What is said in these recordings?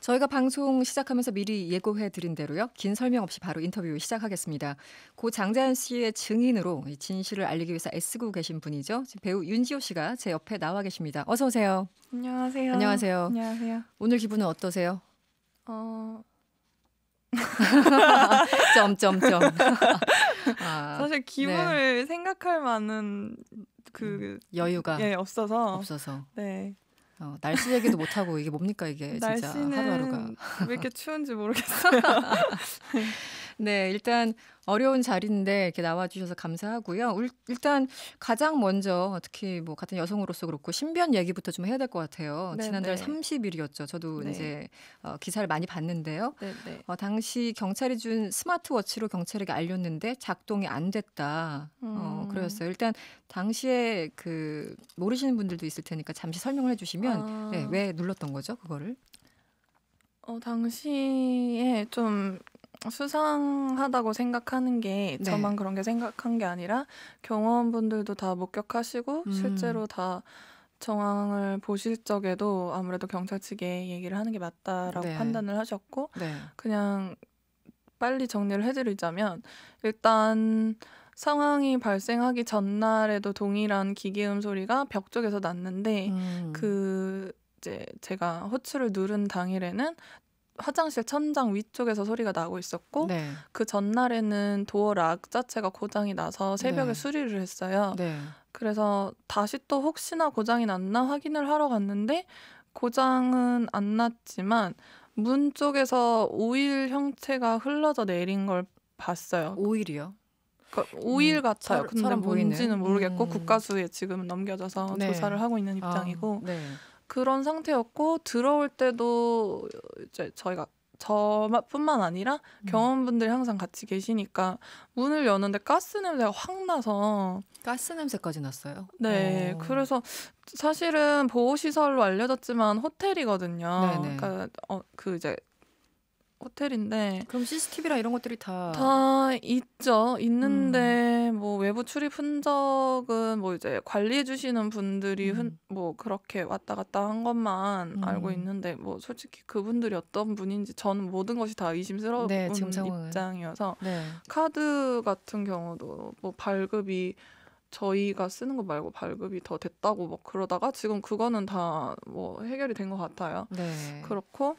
저희가 방송 시작하면서 미리 예고해 드린 대로요. 긴 설명 없이 바로 인터뷰 시작하겠습니다. 고 장자연 씨의 증인으로 이 진실을 알리기 위해서 애쓰고 계신 분이죠. 지금 배우 윤지호 씨가 제 옆에 나와 계십니다. 어서 오세요. 안녕하세요. 안녕하세요. 안녕하세요. 오늘 기분은 어떠세요? 어, 점점점. 아, 사실 네. 기분을 생각할 만한 여유가 없어서. 없어서. 네. 날씨 얘기도 못 하고 이게 뭡니까 이게 진짜 하루하루가. 날씨는 왜 이렇게 추운지 모르겠어요. 네, 일단 어려운 자리인데 이렇게 나와주셔서 감사하고요. 일단 가장 먼저 특히 뭐 같은 여성으로서 그렇고 신변 얘기부터 좀 해야 될 것 같아요. 네, 지난달 네. 30일이었죠. 저도 네. 이제 기사를 많이 봤는데요. 네, 네. 당시 경찰이 준 스마트워치로 경찰에게 알렸는데 작동이 안 됐다. 그러셨어요. 일단 당시에 그 모르시는 분들도 있을 테니까 잠시 설명을 해주시면 네, 왜 눌렀던 거죠, 그거를? 당시에 좀 수상하다고 생각하는 게 네. 저만 그런 게 생각한 게 아니라 경호원분들도 다 목격하시고 실제로 다 정황을 보실 적에도 아무래도 경찰 측에 얘기를 하는 게 맞다라고 네. 판단을 하셨고 네. 그냥 빨리 정리를 해드리자면 일단 상황이 발생하기 전날에도 동일한 기계음 소리가 벽 쪽에서 났는데 이제 제가 호출을 누른 당일에는 화장실 천장 위쪽에서 소리가 나고 있었고 네. 그 전날에는 도어 락 자체가 고장이 나서 새벽에 네. 수리를 했어요. 네. 그래서 다시 또 혹시나 고장이 났나 확인을 하러 갔는데 고장은 안 났지만 문 쪽에서 오일 형체가 흘러져 내린 걸 봤어요. 오일이요? 그러니까 오일 같아요. 근데 처럼 뭔지는 보이네. 모르겠고 국가수에 지금은 넘겨져서 네. 조사를 하고 있는 입장이고 네. 그런 상태였고 들어올 때도 이제 저뿐만 아니라 경호원분들이 항상 같이 계시니까 문을 여는데 가스 냄새가 확 나서 가스 냄새까지 났어요. 네, 그래서 사실은 보호시설로 알려졌지만 호텔이거든요. 네네. 그러니까 이제 호텔인데 그럼 CCTV랑 이런 것들이 다 있죠. 있는데 뭐 외부 출입 흔적은 뭐 이제 관리해 주시는 분들이 뭐 그렇게 왔다 갔다 한 것만 알고 있는데 뭐 솔직히 그분들이 어떤 분인지 저는 모든 것이 다 의심스러운 네, 지금 상황은. 입장이어서 네. 카드 같은 경우도 뭐 발급이 저희가 쓰는 거 말고 발급이 더 됐다고 막 그러다가 지금 그거는 다 뭐 해결이 된 것 같아요. 네. 그렇고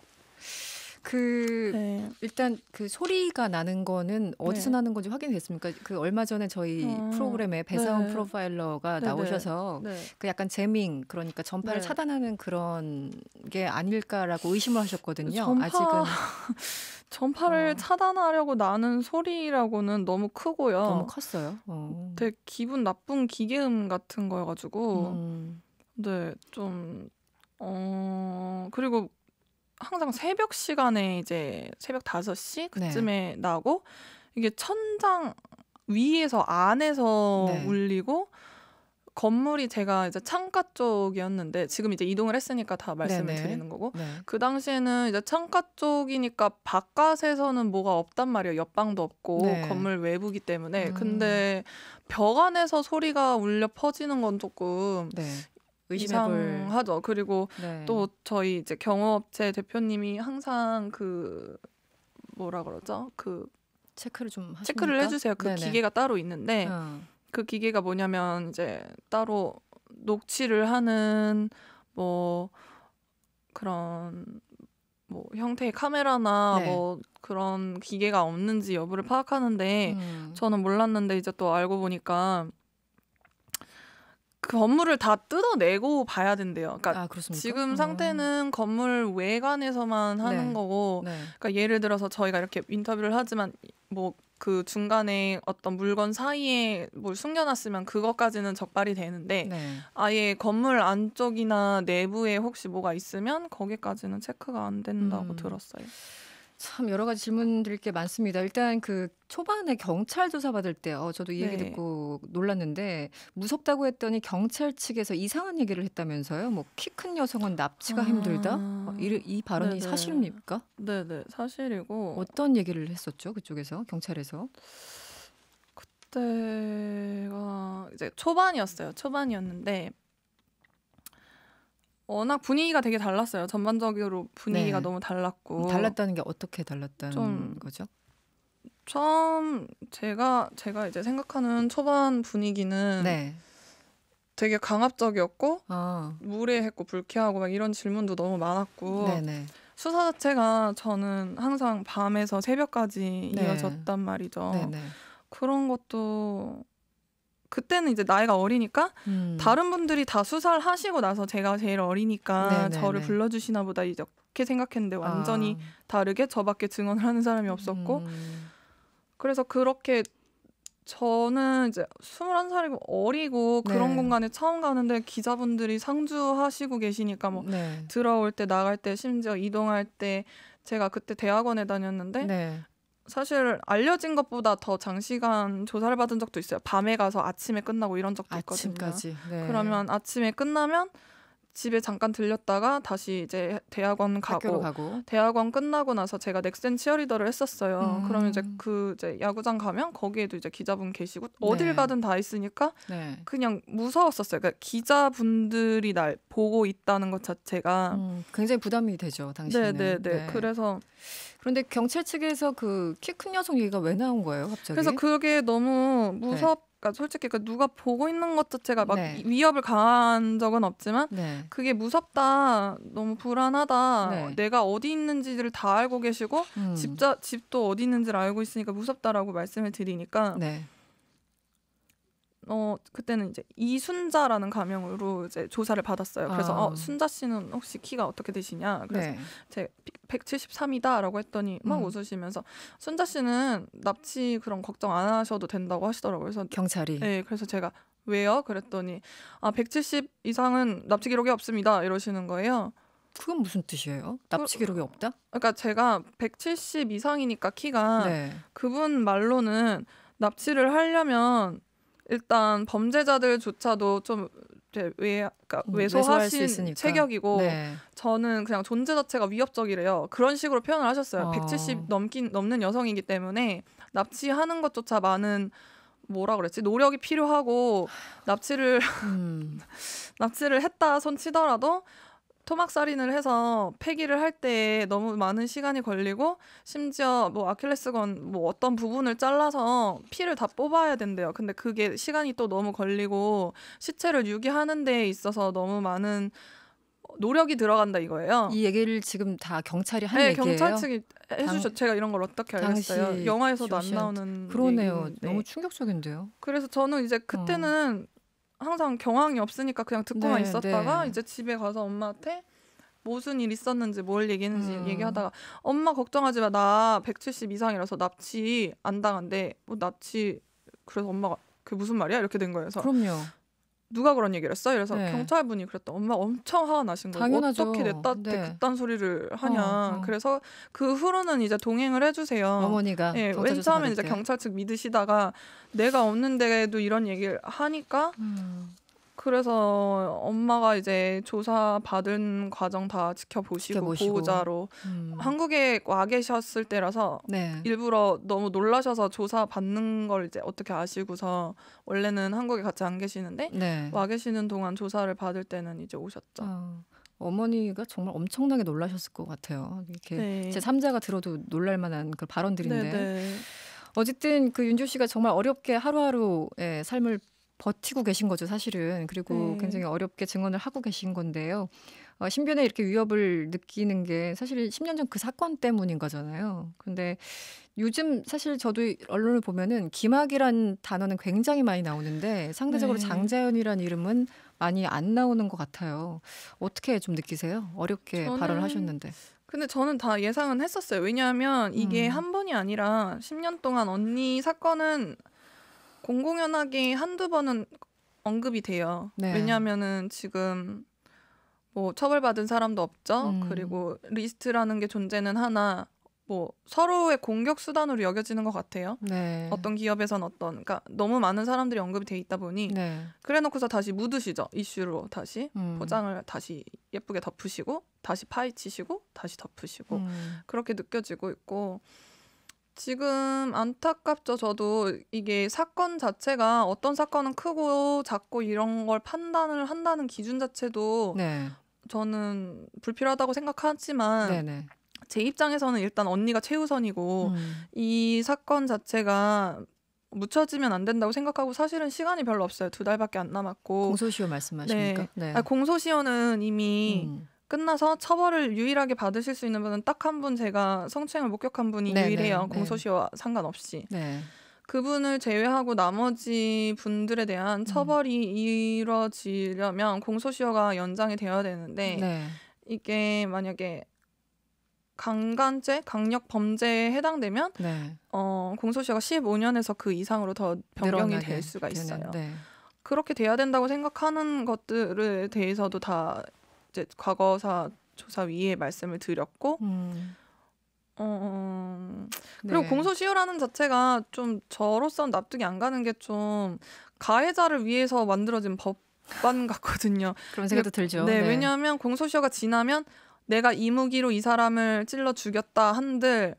네. 일단 그 소리가 나는 거는 어디서 네. 나는 건지 확인이 됐습니까? 그 얼마 전에 저희 프로그램에 배사원 네. 프로파일러가 네, 나오셔서 네. 그 약간 재밍 그러니까 전파를 네. 차단하는 그런 게 아닐까라고 의심을 하셨거든요. 아직은 전파를 차단하려고 나는 소리라고는 너무 크고요. 너무 컸어요. 되게 기분 나쁜 기계음 같은 거여가지고 네, 좀 그리고 항상 새벽 시간에 이제 새벽 5시 그쯤에 나고 이게 천장 위에서 안에서 네. 울리고 건물이 제가 이제 창가 쪽이었는데 지금 이제 이동을 했으니까 다 말씀을 네네. 드리는 거고 네. 그 당시에는 이제 창가 쪽이니까 바깥에서는 뭐가 없단 말이에요. 옆방도 없고 네. 건물 외부기 때문에 근데 벽 안에서 소리가 울려 퍼지는 건 조금 네. 이상하죠. 그리고 네. 또 저희 이제 경호업체 대표님이 항상 그 뭐라 그러죠? 그 체크를 좀 하십니까? 체크를 해주세요. 그 네네. 기계가 따로 있는데 그 기계가 뭐냐면 이제 따로 녹취를 하는 뭐 그런 뭐 형태의 카메라나 네. 뭐 그런 기계가 없는지 여부를 파악하는데 저는 몰랐는데 이제 또 알고 보니까 그 건물을 다 뜯어내고 봐야 된대요. 그러니까 지금 상태는 건물 외관에서만 하는 거고 그러니까 예를 들어서 저희가 이렇게 인터뷰를 하지만 뭐 그 중간에 어떤 물건 사이에 뭘 숨겨놨으면 그것까지는 적발이 되는데 아예 건물 안쪽이나 내부에 혹시 뭐가 있으면 거기까지는 체크가 안 된다고 들었어요. 참 여러 가지 질문 드릴 게 많습니다. 일단 그 초반에 경찰 조사 받을 때 저도 이 얘기 듣고 놀랐는데 무섭다고 했더니 경찰 측에서 이상한 얘기를 했다면서요? 뭐 키 큰 여성은 납치가 힘들다? 이 발언이 네네. 사실입니까? 네네, 사실이고. 어떤 얘기를 했었죠? 그쪽에서 경찰에서? 그때가 이제 초반이었어요. 초반이었는데 워낙 분위기가 되게 달랐어요. 전반적으로 분위기가 너무 달랐고. 달랐다는 게 어떻게 달랐다는 거죠? 처음 제가 이제 생각하는 초반 분위기는 되게 강압적이었고 무례했고 불쾌하고 막 이런 질문도 너무 많았고 수사 자체가 저는 항상 밤에서 새벽까지 이어졌단 말이죠. 그런 것도 그때는 이제 나이가 어리니까 다른 분들이 다 수사를 하시고 나서 제가 제일 어리니까 저를 불러주시나 보다 이렇게 생각했는데 완전히 다르게 저밖에 증언을 하는 사람이 없었고 그래서 그렇게 저는 이제 21살이고 어리고 그런 공간에 처음 가는데 기자분들이 상주하시고 계시니까 뭐 들어올 때 나갈 때 심지어 이동할 때 제가 그때 대학원에 다녔는데 사실 알려진 것보다 더 장시간 조사를 받은 적도 있어요. 밤에 가서 아침에 끝나고 이런 적도 있거든요. 아침까지. 그러면 아침에 끝나면 집에 잠깐 들렸다가 다시 이제 대학원 가고 대학원 끝나고 나서 제가 넥센 치어리더를 했었어요. 그러면 이제 그 이제 야구장 가면 거기에도 이제 기자분 계시고 어딜 가든 다 있으니까 그냥 무서웠었어요. 그러니까 기자분들이 날 보고 있다는 것 자체가 굉장히 부담이 되죠, 당신은. 그래서 그런데 경찰 측에서 그 키 큰 여성 얘기가 왜 나온 거예요, 갑자기? 그래서 그게 너무 그러니까 솔직히 누가 보고 있는 것 자체가 막 위협을 가한 적은 없지만 그게 무섭다, 너무 불안하다, 내가 어디 있는지를 다 알고 계시고 집도 어디 있는지를 알고 있으니까 무섭다라고 말씀을 드리니까 그때는 이제 이순자라는 가명으로 이제 조사를 받았어요. 그래서 순자 씨는 혹시 키가 어떻게 되시냐? 그래서 제 173이다라고 했더니 막 웃으시면서 순자 씨는 납치 그런 걱정 안 하셔도 된다고 하시더라고요. 그래서 경찰이. 그래서 제가 왜요? 그랬더니 170 이상은 납치 기록이 없습니다. 이러시는 거예요. 그건 무슨 뜻이에요? 납치 기록이 없다? 그러니까 제가 170 이상이니까 키가 그분 말로는 납치를 하려면 일단 범죄자들조차도 좀 그러니까 왜소하신 체격이고 저는 그냥 존재 자체가 위협적이래요. 그런 식으로 표현을 하셨어요. 170 넘는 여성이기 때문에 납치하는 것조차 많은 뭐라 그랬지? 노력이 필요하고 납치를 했다 손 치더라도 토막살인을 해서 폐기를 할 때 너무 많은 시간이 걸리고 심지어 뭐 아킬레스건 뭐 어떤 부분을 잘라서 피를 다 뽑아야 된대요. 근데 그게 시간이 또 너무 걸리고 시체를 유기하는 데 있어서 너무 많은 노력이 들어간다 이거예요. 이 얘기를 지금 다 경찰이 한 얘기예요? 경찰 측이 해주셨죠. 제가 이런 걸 어떻게 알겠어요. 영화에서도 안 나오는 그러네요. 얘기인데. 너무 충격적인데요. 그래서 저는 이제 그때는 항상 경황이 없으니까 그냥 듣고만 있었다가 이제 집에 가서 엄마한테 무슨 일 있었는지 뭘 얘기했는지 얘기하다가 엄마 걱정하지 마. 나 170 이상이라서 납치 안 당한대. 납치 그래서 엄마가 그게 무슨 말이야? 이렇게 된 거예요. 그래서 그럼요. 누가 그런 얘기를 했어? 이래서 경찰분이 그랬다. 엄마 엄청 화가 나신 거예요. 당연하죠. 어떻게 내 딸한테 그딴 소리를 하냐. 그래서 그 후로는 이제 동행을 해주세요. 어머니가. 맨 처음에 이제 경찰 측 믿으시다가 내가 없는데도 이런 얘기를 하니까 그래서 엄마가 이제 조사 받은 과정 다 지켜보시고. 보호자로 한국에 와 계셨을 때라서 일부러 너무 놀라셔서 조사 받는 걸 이제 어떻게 아시고서 원래는 한국에 같이 안 계시는데 와 계시는 동안 조사를 받을 때는 이제 오셨죠. 어머니가 정말 엄청나게 놀라셨을 것 같아요. 이렇게 제 3자가 들어도 놀랄 만한 그 발언들인데 어쨌든 그 윤주 씨가 정말 어렵게 하루하루의 삶을 버티고 계신 거죠, 사실은. 그리고 굉장히 어렵게 증언을 하고 계신 건데요. 신변에 이렇게 위협을 느끼는 게 사실 10년 전 그 사건 때문인 거잖아요. 근데 요즘 사실 저도 언론을 보면은 김학이란 단어는 굉장히 많이 나오는데 상대적으로 장자연이란 이름은 많이 안 나오는 것 같아요. 어떻게 좀 느끼세요? 어렵게 발언을 하셨는데. 근데 저는 다 예상은 했었어요. 왜냐하면 이게 한 번이 아니라 10년 동안 언니 사건은 공공연하게 한두 번은 언급이 돼요. 왜냐하면은 지금 뭐 처벌받은 사람도 없죠. 그리고 리스트라는 게 존재는 하나 뭐 서로의 공격 수단으로 여겨지는 것 같아요. 어떤 기업에선 그러니까 너무 많은 사람들이 언급이 돼 있다 보니 그래놓고서 다시 묻으시죠. 이슈로 다시 포장을 다시 예쁘게 덮으시고 다시 파헤치시고 다시 덮으시고 그렇게 느껴지고 있고 지금 안타깝죠. 저도 이게 사건 자체가 어떤 사건은 크고 작고 이런 걸 판단을 한다는 기준 자체도 저는 불필요하다고 생각하지만 네네. 제 입장에서는 일단 언니가 최우선이고 이 사건 자체가 묻혀지면 안 된다고 생각하고 사실은 시간이 별로 없어요. 2달밖에 안 남았고. 공소시효 말씀하십니까? 네. 아니, 공소시효는 이미 끝나서 처벌을 유일하게 받으실 수 있는 분은 딱 한 분, 제가 성추행을 목격한 분이 유일해요. 공소시효와 상관없이. 네. 그분을 제외하고 나머지 분들에 대한 처벌이 이루어지려면 공소시효가 연장이 되어야 되는데 이게 만약에 강간죄, 강력 범죄에 해당되면 공소시효가 15년에서 그 이상으로 더 변경이 될 수가 있어요. 그렇게 돼야 된다고 생각하는 것들에 대해서도 다 이제 과거사 조사위에 말씀을 드렸고 그리고 공소시효라는 자체가 좀 저로서는 납득이 안 가는 게 좀 가해자를 위해서 만들어진 법안 같거든요. 그런 생각도 들죠. 네, 왜냐하면 공소시효가 지나면 내가 이 무기로 이 사람을 찔러 죽였다 한들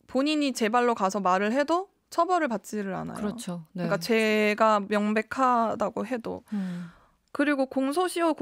본인이 제 발로 가서 말을 해도 처벌을 받지를 않아요. 그렇죠. 그러니까 죄가 명백하다고 해도. 그리고 공소시효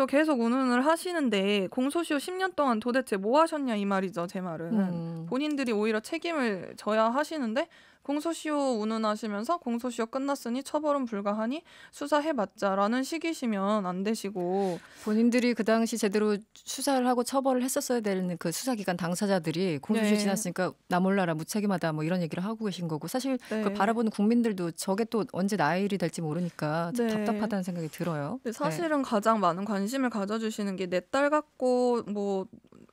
계속 운운을 하시는데 공소시효 10년 동안 도대체 뭐 하셨냐 이 말이죠. 제 말은. 본인들이 오히려 책임을 져야 하시는데 공소시효 운운하시면서 공소시효 끝났으니 처벌은 불가하니 수사해봤자라는 식이시면 안 되시고 본인들이 그 당시 제대로 수사를 하고 처벌을 했었어야 되는 그 수사기관 당사자들이 공소시효 지났으니까 나 몰라라 무책임하다 뭐 이런 얘기를 하고 계신 거고 사실 그걸 바라보는 국민들도 저게 또 언제 나의 일이 될지 모르니까 답답하다는 생각이 들어요. 사실은 가장 많은 관심을 가져주시는 게 내 딸 같고 뭐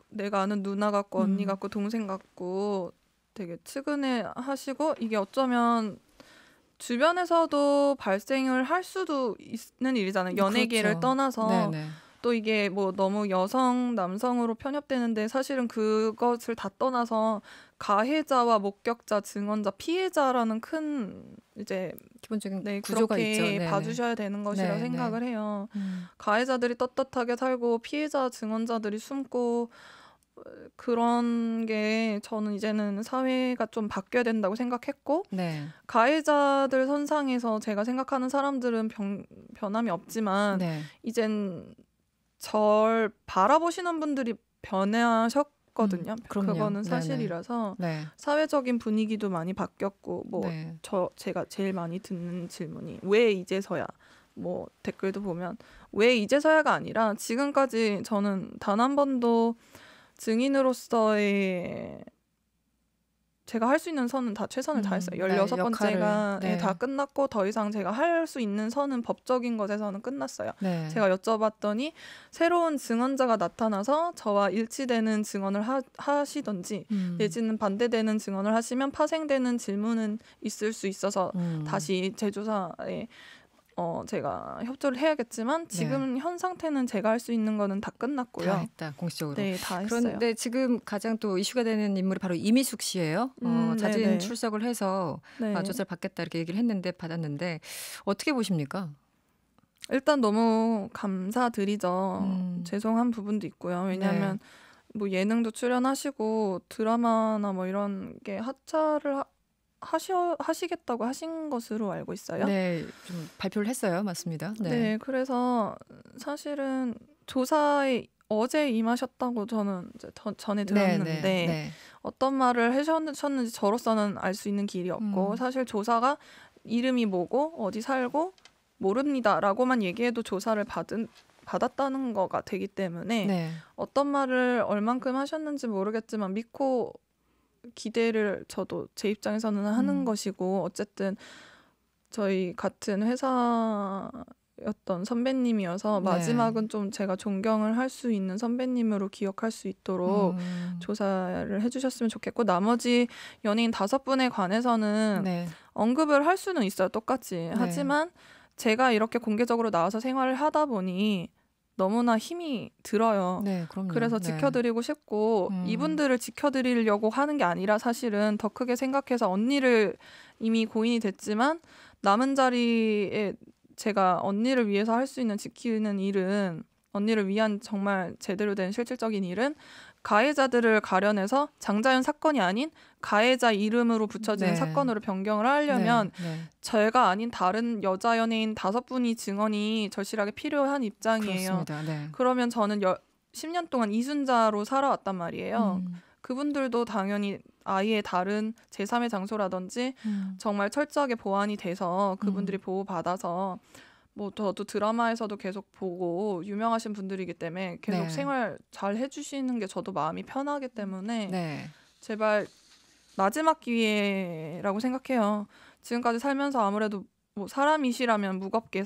내가 아는 누나 같고 언니 같고 동생 같고 되게 측은해 하시고 이게 어쩌면 주변에서도 발생을 할 수도 있는 일이잖아요. 연예계를 떠나서 또 이게 뭐 너무 여성 남성으로 편협되는데 사실은 그것을 다 떠나서 가해자와 목격자, 증언자, 피해자라는 큰 이제 기본적인 구조가 그렇게 있죠. 봐주셔야 되는 것이라 생각을 해요. 가해자들이 떳떳하게 살고 피해자, 증언자들이 숨고 그런 게 저는 이제는 사회가 좀 바뀌어야 된다고 생각했고 가해자들 선상에서 제가 생각하는 사람들은 변함이 없지만 이젠 절 바라보시는 분들이 변하셨거든요. 그거는 사실이라서 사회적인 분위기도 많이 바뀌었고 뭐 제가 제일 많이 듣는 질문이 왜 이제서야 뭐 댓글도 보면 왜 이제서야가 아니라 지금까지 저는 단 한 번도 증인으로서의 제가 할 수 있는 선은 다 최선을 다했어요. 16번째가 다 끝났고 더 이상 제가 할 수 있는 선은 법적인 것에서는 끝났어요. 제가 여쭤봤더니 새로운 증언자가 나타나서 저와 일치되는 증언을 하시던지 내지는 반대되는 증언을 하시면 파생되는 질문은 있을 수 있어서 다시 재조사에 제가 협조를 해야겠지만 지금 현 상태는 제가 할 수 있는 거는 다 끝났고요. 다 했다, 공식적으로. 네, 다 했어요. 그런데 지금 가장 또 이슈가 되는 인물이 바로 이미숙 씨예요. 자진 출석을 해서 조사를 받겠다 이렇게 얘기를 했는데 어떻게 보십니까? 일단 너무 감사드리죠. 죄송한 부분도 있고요. 왜냐하면 뭐 예능도 출연하시고 드라마나 뭐 이런 게 하차를 하시겠다고 하신 것으로 알고 있어요. 네, 좀 발표를 했어요. 맞습니다. 네, 그래서 사실은 조사에 어제 임하셨다고 저는 이제 전에 들었는데 어떤 말을 하셨는지 저로서는 알 수 있는 길이 없고 사실 조사가 이름이 뭐고 어디 살고 모릅니다라고만 얘기해도 조사를 받았다는 거가 되기 때문에 어떤 말을 얼만큼 하셨는지 모르겠지만 믿고 기대를 저도 제 입장에서는 하는 것이고 어쨌든 저희 같은 회사였던 선배님이어서 마지막은 좀 제가 존경을 할 수 있는 선배님으로 기억할 수 있도록 조사를 해주셨으면 좋겠고 나머지 연예인 5분에 관해서는 언급을 할 수는 있어요. 똑같이. 하지만 제가 이렇게 공개적으로 나와서 생활을 하다 보니 너무나 힘이 들어요. 그래서 지켜드리고 싶고 이분들을 지켜드리려고 하는 게 아니라 사실은 더 크게 생각해서 언니를 이미 고인이 됐지만 남은 자리에 제가 언니를 위해서 할 수 있는 지키는 일은 언니를 위한 정말 제대로 된 실질적인 일은 가해자들을 가려내서 장자연 사건이 아닌 가해자 이름으로 붙여지는 사건으로 변경을 하려면 저희가 아닌 다른 여자 연예인 5분이 증언이 절실하게 필요한 입장이에요. 그러면 저는 10년 동안 이순자로 살아왔단 말이에요. 그분들도 당연히 아예 다른 제3의 장소라든지 정말 철저하게 보완이 돼서 그분들이 보호받아서 뭐 저도 드라마에서도 계속 보고 유명하신 분들이기 때문에 계속 생활 잘 해주시는 게 저도 마음이 편하기 때문에 제발 마지막 기회라고 생각해요. 지금까지 살면서 아무래도 뭐 사람이시라면 무겁게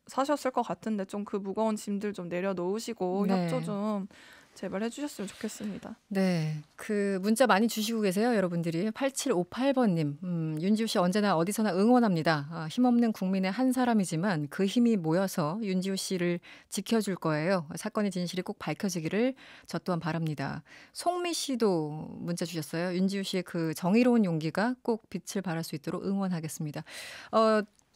사셨을 것 같은데 좀 그 무거운 짐들 좀 내려놓으시고 협조 좀 제발 해주셨으면 좋겠습니다. 네, 그 문자 많이 주시고 계세요, 여러분들이. 8758번님, 윤지호 씨 언제나 어디서나 응원합니다. 힘없는 국민의 한 사람이지만 그 힘이 모여서 윤지호 씨를 지켜줄 거예요. 사건의 진실이 꼭 밝혀지기를 저 또한 바랍니다. 송미 씨도 문자 주셨어요. 윤지호 씨의 그 정의로운 용기가 꼭 빛을 발할 수 있도록 응원하겠습니다.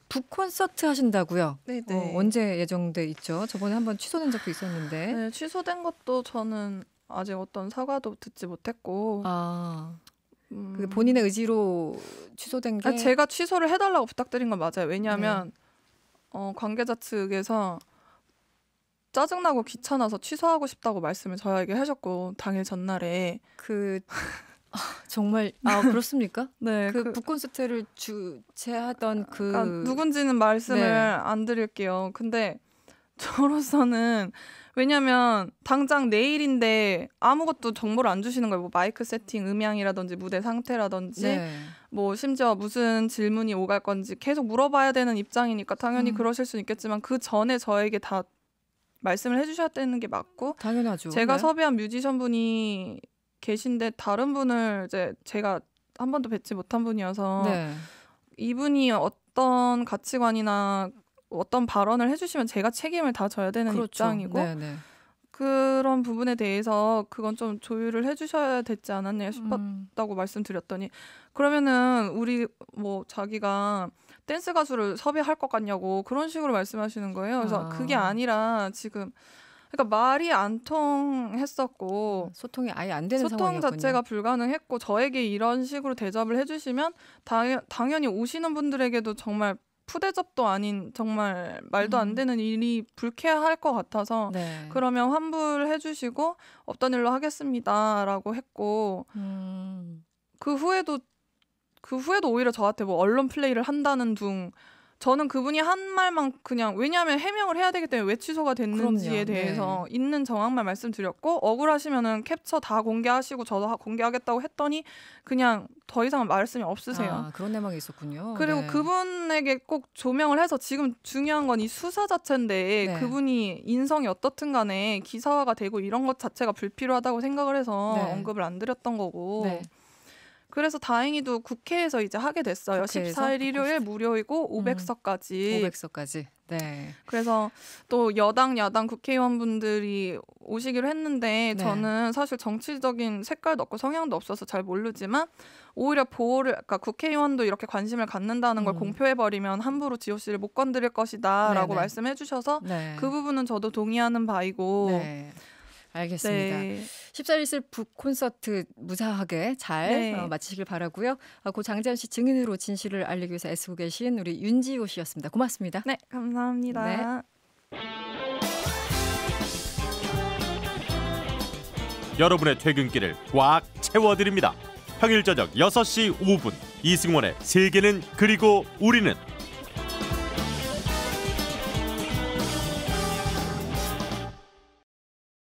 북콘서트 하신다고요? 네네. 언제 예정돼 있죠? 저번에 한번 취소된 적도 있었는데. 네, 취소된 것도 저는 아직 어떤 사과도 듣지 못했고. 그 본인의 의지로 취소된 게? 제가 취소를 해달라고 부탁드린 건 맞아요. 왜냐하면 관계자 측에서 짜증나고 귀찮아서 취소하고 싶다고 말씀을 저에게 하셨고 당일 전날에 정말 그렇습니까? 네, 그 북콘서트를 주최하던 누군지는 말씀을 안 드릴게요. 근데 저로서는 왜냐면 당장 내일인데 아무것도 정보를 안 주시는 거예요. 뭐 마이크 세팅, 음향이라든지 무대 상태라든지 뭐 심지어 무슨 질문이 오갈 건지 계속 물어봐야 되는 입장이니까 당연히 그러실 수는 있겠지만 그 전에 저에게 다 말씀을 해주셔야 되는 게 맞고 당연하죠. 제가 섭외한 뮤지션분이 계신데 다른 분을 이제 제가 한 번도 뵙지 못한 분이어서 이분이 어떤 가치관이나 어떤 발언을 해주시면 제가 책임을 다 져야 되는 입장이고 그런 부분에 대해서 그건 좀 조율을 해주셔야 됐지 않았냐 싶었다고 말씀드렸더니 그러면은 우리 뭐 자기가 댄스 가수를 섭외할 것 같냐고 그런 식으로 말씀하시는 거예요. 그래서 그게 아니라 지금 그러니까 말이 안 통했었고 소통이 아예 안 되는 상황이었군요. 소통 자체가 불가능했고 저에게 이런 식으로 대접을 해주시면 당연히 오시는 분들에게도 정말 푸대접도 아닌 정말 말도 안 되는 일이 불쾌할 것 같아서 그러면 환불해 주시고 없던 일로 하겠습니다라고 했고 그 후에도 오히려 저한테 뭐 언론 플레이를 한다는 둥 저는 그분이 한 말만 그냥 왜냐하면 해명을 해야 되기 때문에 왜 취소가 됐는지에 대해서 있는 정황만 말씀드렸고 억울하시면은 캡처 다 공개하시고 저도 공개하겠다고 했더니 그냥 더 이상은 말씀이 없으세요. 그런 내막이 있었군요. 그리고 그분에게 꼭 조명을 해서 지금 중요한 건 이 수사 자체인데 그분이 인성이 어떻든 간에 기사화가 되고 이런 것 자체가 불필요하다고 생각을 해서 언급을 안 드렸던 거고 그래서 다행히도 국회에서 이제 하게 됐어요. 14일 일요일 무료이고 500석까지. 500석까지. 네. 그래서 또 여당, 야당 국회의원분들이 오시기로 했는데 저는 사실 정치적인 색깔도 없고 성향도 없어서 잘 모르지만 오히려 그러니까 국회의원도 이렇게 관심을 갖는다는 걸 공표해버리면 함부로 지호 씨를 못 건드릴 것이다라고 말씀해 주셔서 그 부분은 저도 동의하는 바이고 알겠습니다. 14일 북콘서트 무사하게 잘 마치시길 바라고요. 고 장자연 씨 증인으로 진실을 알리기 위해서 애쓰고 계신 우리 윤지호 씨였습니다. 고맙습니다. 네, 감사합니다. 여러분의 퇴근길을 꽉 채워드립니다. 평일 저녁 6시 5분 이승원의 세계는 그리고 우리는